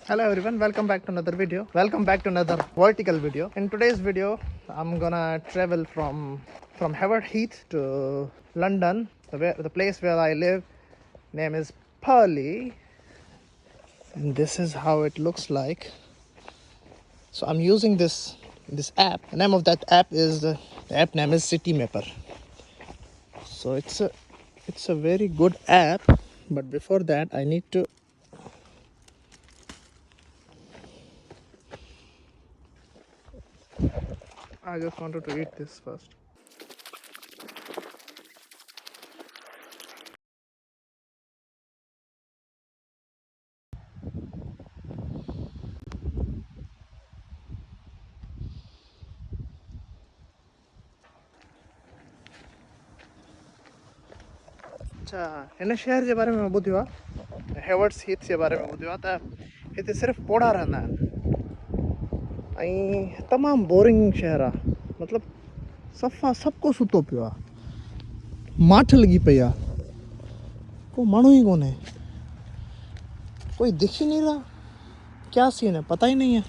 Hello everyone, welcome back to another video. Welcome back to another vertical video. In today's video, I'm gonna travel from Haywards Heath to London, the place where I live. Name is Pearly, and this is how it looks like. So I'm using this app. The name of that app is the app name is City Mapper. So it's a very good app, but before that I need to I just wanted to eat this first. अच्छा हिन शहर जे बारे में ॿुधियो आहे Haywards Heath जे बारे में ॿुधियो आहे त हिते सिर्फ़ु पोड़ा रहंदा आहिनि ऐं तमामु बोरिंग शहर आहे मतिलबु सफ़ा सभु को सुतो पियो आहे माठ लॻी पई आहे को माण्हू ई कोन्हे कोई दिख ही नहीं रहा क्या सीन है पता ही नहीं है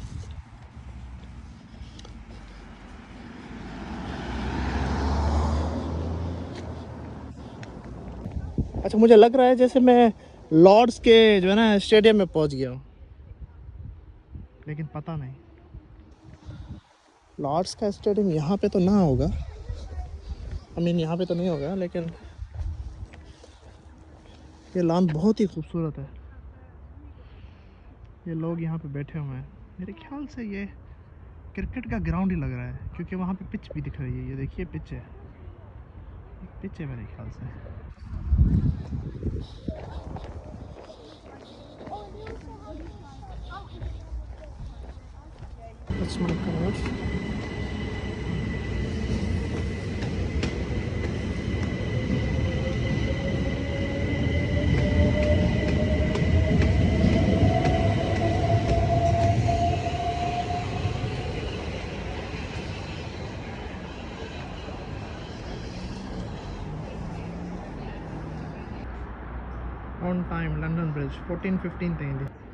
अच्छा मुझे लग रहा है जैसे मैं लॉर्ड्स के जो है ना स्टेडियम में पहुंच गया हूँ लेकिन पता नहीं लॉर्ड्स का स्टेडियम यहाँ पे तो ना होगा आई मीन यहाँ पे तो नहीं होगा लेकिन ये लॉन बहुत ही खूबसूरत है ये लोग यहाँ पे बैठे हुए हैं मेरे ख्याल से ये क्रिकेट का ग्राउंड ही लग रहा है क्योंकि वहाँ पे पिच भी दिख रही है ये देखिए पिच है पिच है मेरे ख्याल से That's my car. On time London Bridge 14:15 थी